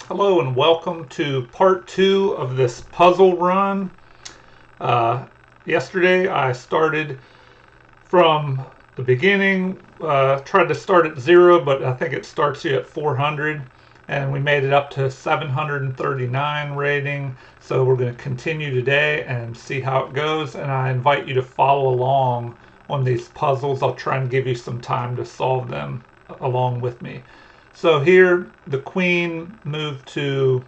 Hello and welcome to part 2 of this puzzle run. Uh, Yesterday I started from the beginning, tried to start at 0, but I think it starts you at 400, and we made it up to 739 rating. So we're going to continue today and see how it goes, and I invite you to follow along on these puzzles. I'll try and give you some time to solve them along with me. So here the queen moved to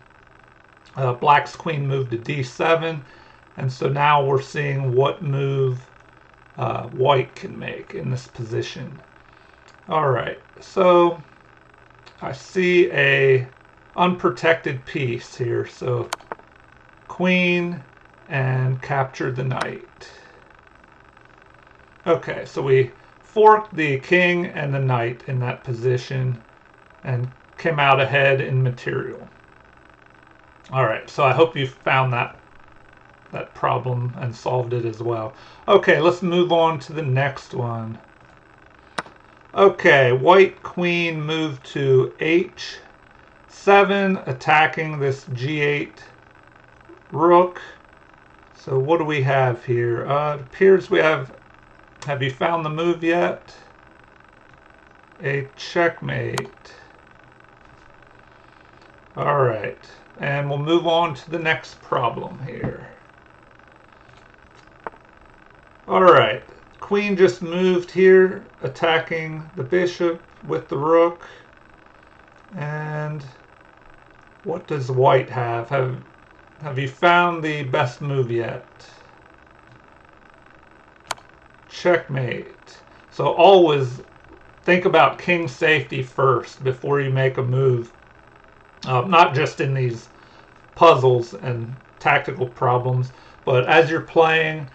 Black's queen moved to d7, and so now we're seeing what move White can make in this position. All right, so I see a unprotected piece here, so queen and capture the knight. Okay, so we forked the king and the knight in that position and came out ahead in material. All right, so I hope you found that problem and solved it as well. Okay, let's move on to the next one. Okay, white queen moved to h7, attacking this g8 rook. So what do we have here? It appears we have you found the move yet? A checkmate. All right, and we'll move on to the next problem here. All right, queen just moved here, attacking the bishop with the rook. And what does white have? Have you found the best move yet? Checkmate. So always think about king safety first before you make a move. Not just in these puzzles and tactical problems, but as you're playing,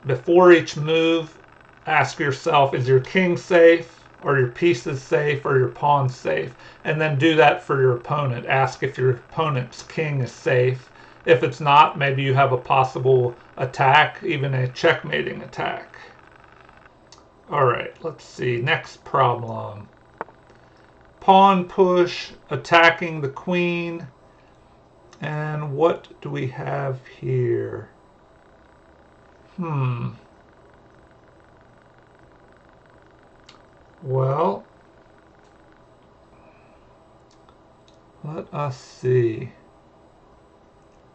before each move, ask yourself, is your king safe? Are your pieces safe? Or your pawns safe? And then do that for your opponent. Ask if your opponent's king is safe. If it's not, maybe you have a possible attack, even a checkmating attack. All right, let's see. Next problem. Pawn push, attacking the queen. And what do we have here? Well, let us see.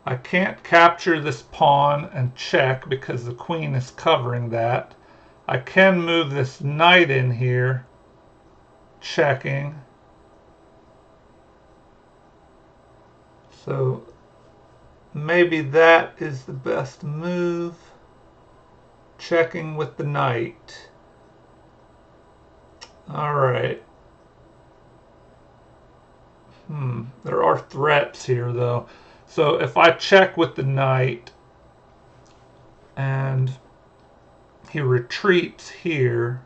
I can't capture this pawn and check because the queen is covering that. I can move this knight in here, checking. So maybe that is the best move. Checking with the knight. All right. There are threats here though. So if I check with the knight and he retreats here,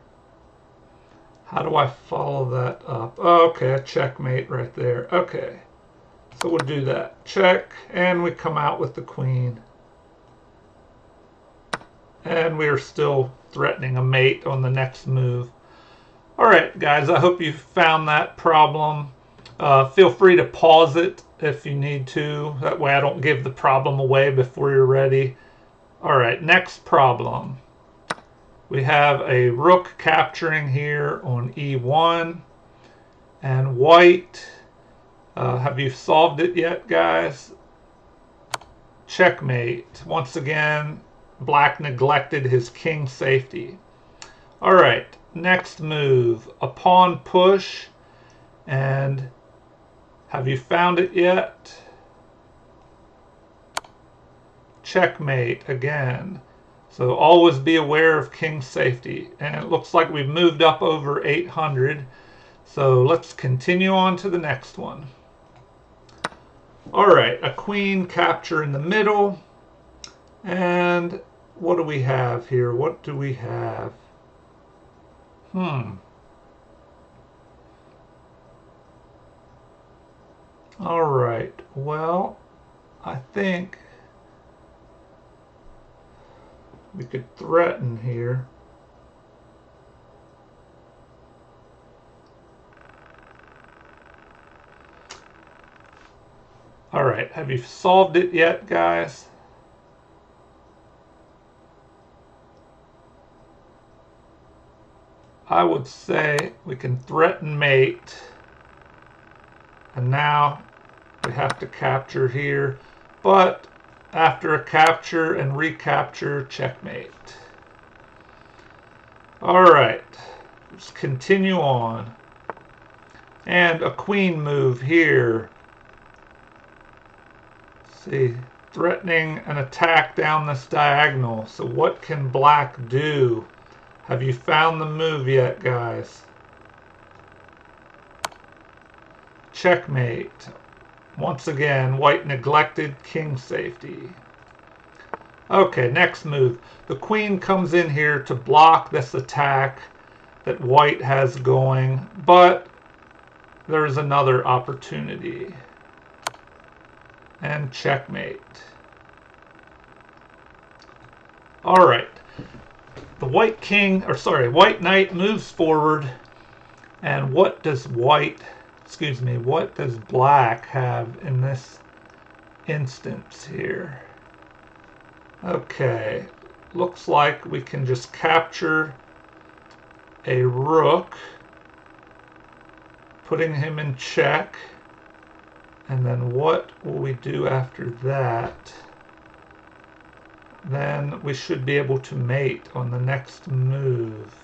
how do I follow that up? Oh, okay, a checkmate right there. Okay, so we'll do that. Check, and we come out with the queen. And we are still threatening a mate on the next move. All right, guys, I hope you found that problem. Feel free to pause it if you need to. That way I don't give the problem away before you're ready. All right, next problem. We have a rook capturing here on e1. And white, have you solved it yet, guys? Checkmate. Once again, black neglected his king safety. All right, next move, a pawn push. And have you found it yet? Checkmate again. So always be aware of king safety. And it looks like we've moved up over 800. So let's continue on to the next one. All right, a queen capture in the middle. And what do we have here? What do we have? All right, well, I think we could threaten here. All right, have you solved it yet, guys? I would say we can threaten mate. And now we have to capture here. But after a capture and recapture, checkmate. All right, let's continue on. And a queen move here. Let's see, threatening an attack down this diagonal. So what can black do? Have you found the move yet, guys? Checkmate. Once again, white neglected king safety. Okay, next move. The queen comes in here to block this attack that white has going, but there's another opportunity. And checkmate. All right. The white king, or sorry, white knight moves forward. And what does what does black have in this instance here? Okay, looks like we can just capture a rook, putting him in check. And then what will we do after that? Then we should be able to mate on the next move.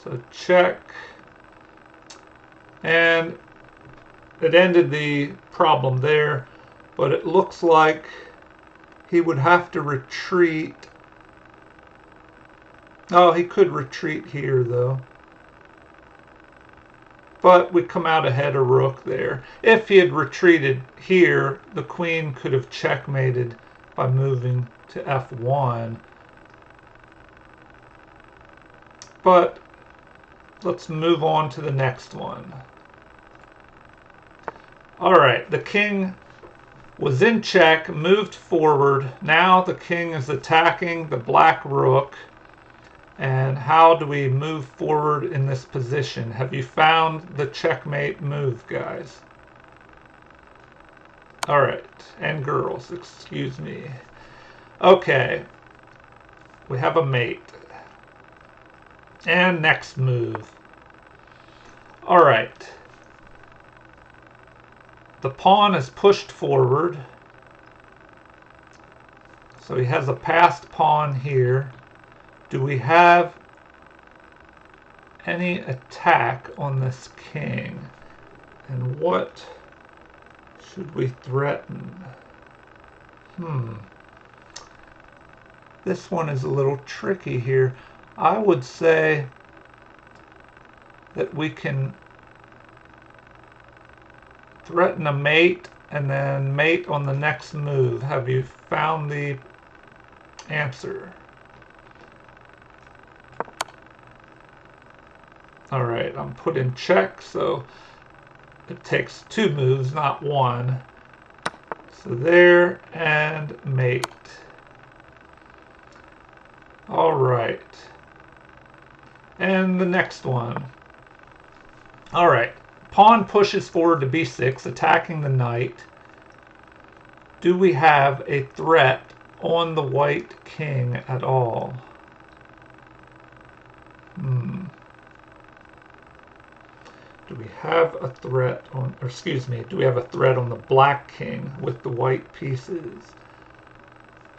So check. And it ended the problem there, but it looks like he would have to retreat. Oh, he could retreat here though. But we come out ahead of rook there. If he had retreated here, the queen could have checkmated by moving to f1. But let's move on to the next one. All right, the king was in check, moved forward. Now the king is attacking the black rook. And how do we move forward in this position? Have you found the checkmate move, guys? All right, and girls, excuse me. Okay, we have a mate. And next move. All right. The pawn is pushed forward. So he has a passed pawn here. Do we have any attack on this king? And what should we threaten? This one is a little tricky here. I would say that we can threaten a mate and then mate on the next move. Have you found the answer? All right, I'm put in check, so it takes 2 moves, not 1. So there, and mate. All right. And the next one. All right. Pawn pushes forward to b6, attacking the knight. Do we have a threat on the white king at all? Do we have a threat on, or excuse me, do we have a threat on the black king with the white pieces?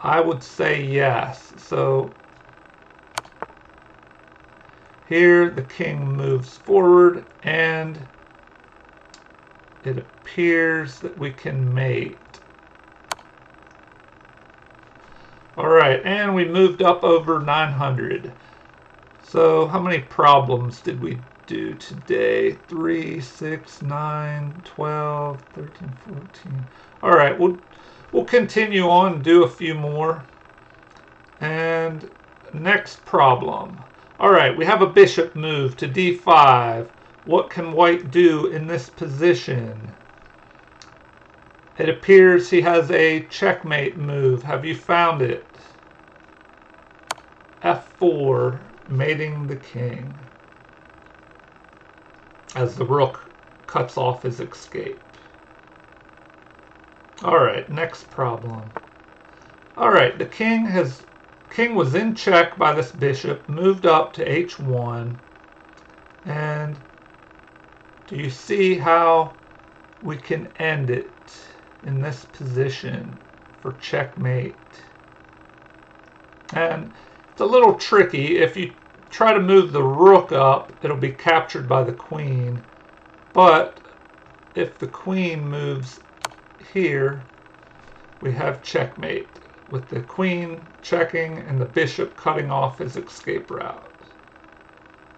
I would say yes. So here the king moves forward and it appears that we can mate. All right, and we moved up over 900. So how many problems did we do today? 3, 6, 9, 12, 13, 14. All right, we'll continue on and do a few more. And next problem. All right, we have a bishop move to d5. What can white do in this position? It appears he has a checkmate move. Have you found it? f4, mating the king, as the rook cuts off his escape. Alright, next problem. Alright, the king was in check by this bishop, moved up to h1, and do you see how we can end it in this position for checkmate? And it's a little tricky. If you try to move the rook up, it'll be captured by the queen. But if the queen moves here, we have checkmate, with the queen checking and the bishop cutting off his escape route.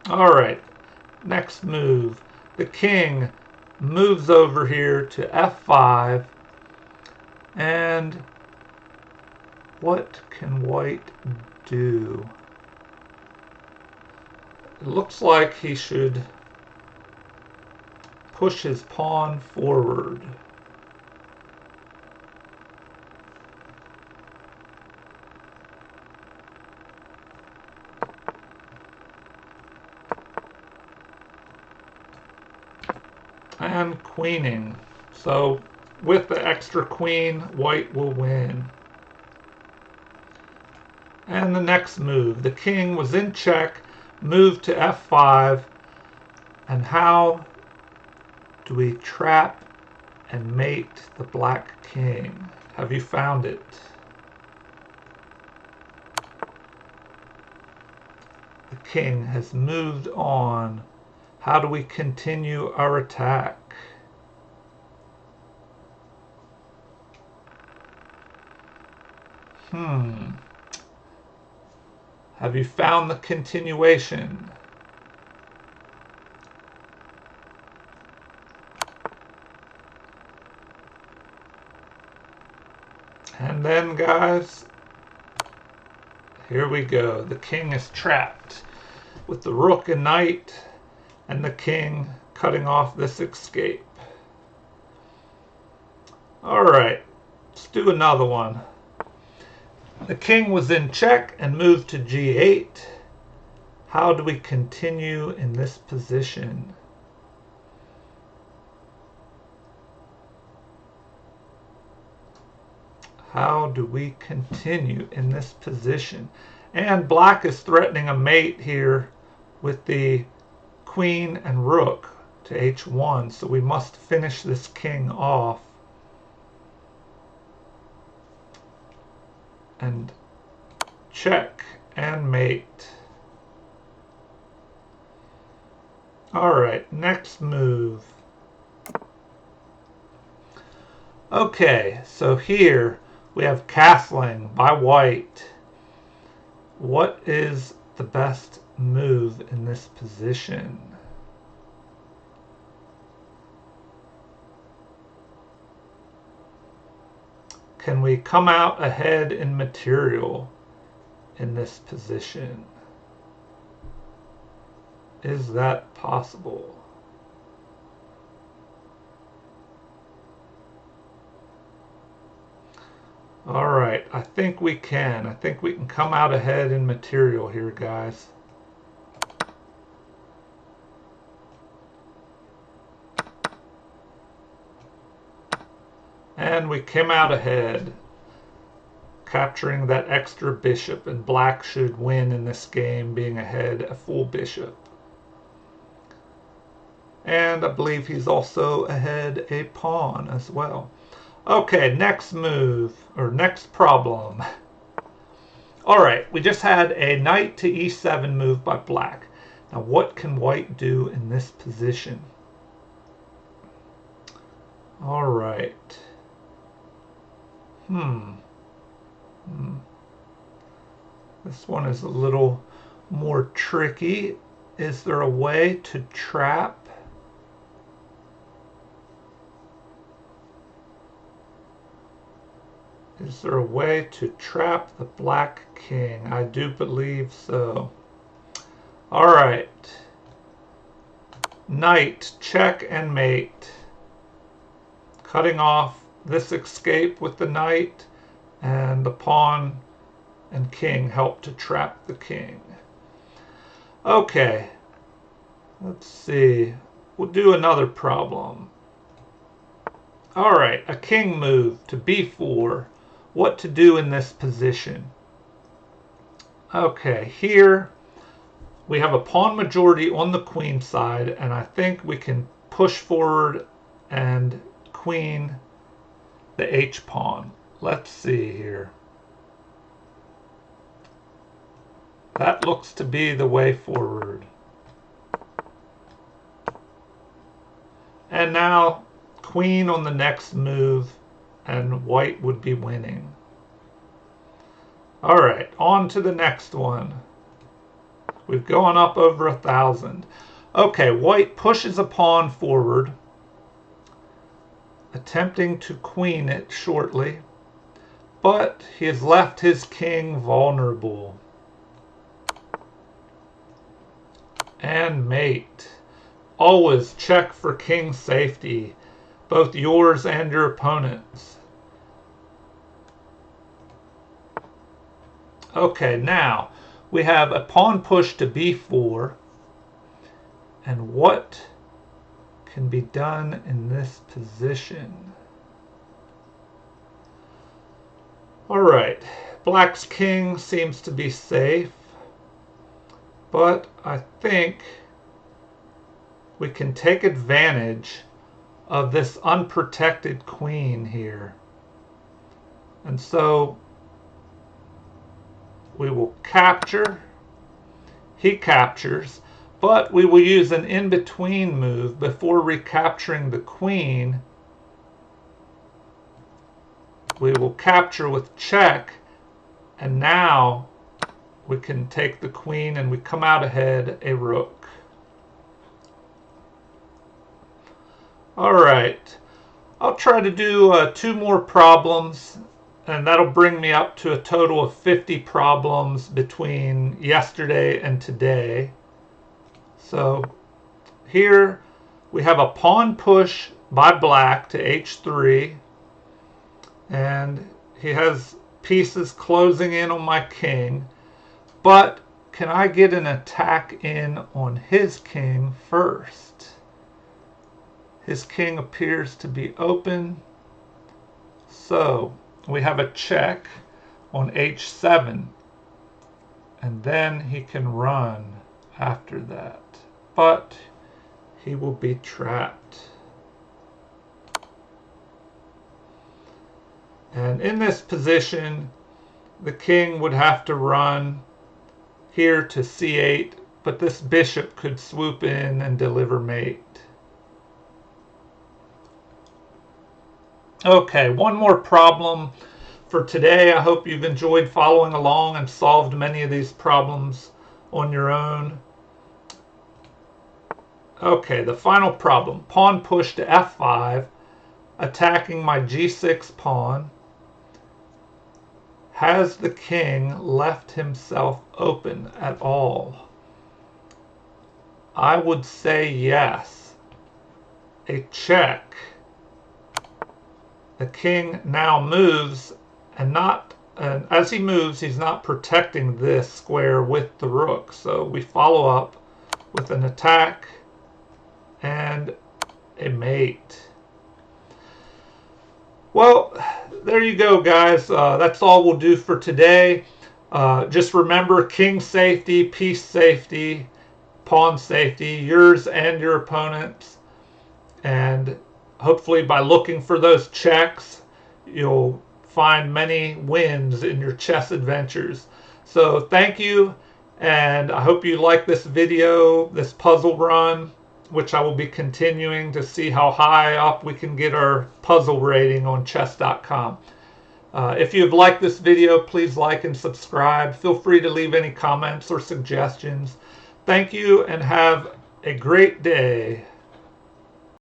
Alright, next move. The king moves over here to f5, and what can white do? It looks like he should push his pawn forward. And queening. So with the extra queen, white will win. And the next move, the king was in check, moved to f5, and how do we trap and mate the black king? Have you found it? The king has moved on. How do we continue our attack? Have you found the continuation? And then, guys, here we go. The king is trapped with the rook and knight, and the king cutting off this escape. Alright, let's do another one. The king was in check and moved to g8. How do we continue in this position? How do we continue in this position? And black is threatening a mate here with the queen and rook to h1, so we must finish this king off. And check and mate. Alright, next move. Okay, so here we have castling by white. What is the best move in this position? Can we come out ahead in material in this position? Is that possible? Alright, I think we can. I think we can come out ahead in material here, guys. And we came out ahead, capturing that extra bishop, and black should win in this game, being ahead a full bishop. And I believe he's also ahead a pawn as well. Okay, next move, or next problem. Alright, we just had a knight to e7 move by black. Now what can white do in this position? Alright. This one is a little more tricky. Is there a way to trap? Is there a way to trap the black king? I do believe so. Alright. Knight, check and mate. Cutting off this escape with the knight, and the pawn and king help to trap the king. Okay. Let's see. We'll do another problem. All right, a king move to b4. What to do in this position? Okay, here we have a pawn majority on the queen side, and I think we can push forward and queen the h pawn. Let's see here. That looks to be the way forward. And now queen on the next move, and white would be winning. All right, on to the next one. We've gone up over 1,000. Okay, white pushes a pawn forward, attempting to queen it shortly, but he has left his king vulnerable. And mate. Always check for king safety, both yours and your opponent's. Okay, now we have a pawn push to b4, and what can be done in this position? All right, black's king seems to be safe, but I think we can take advantage of this unprotected queen here. And so we will capture, he captures, but we will use an in-between move before recapturing the queen. We will capture with check, and now we can take the queen and we come out ahead a rook. All right, I'll try to do 2 more problems, and that'll bring me up to a total of 50 problems between yesterday and today. So here we have a pawn push by black to h3, and he has pieces closing in on my king, but can I get an attack in on his king first? His king appears to be open, so we have a check on h7, and then he can run after that, but he will be trapped. And in this position, the king would have to run here to c8, but this bishop could swoop in and deliver mate. Okay, one more problem for today. I hope you've enjoyed following along and solved many of these problems on your own. Okay, the final problem. Pawn push to f5, attacking my g6 pawn. Has the king left himself open at all? I would say yes. A check. The king now moves, and as he moves, he's not protecting this square with the rook. So we follow up with an attack and a mate. Well, there you go, guys. That's all we'll do for today. Just remember, king safety, piece safety, pawn safety, yours and your opponent's. And hopefully by looking for those checks, you'll find many wins in your chess adventures. So thank you, and I hope you like this video, this puzzle run, which I will be continuing to see how high up we can get our puzzle rating on chess.com. If you've liked this video, please like and subscribe. Feel free to leave any comments or suggestions. Thank you, and have a great day.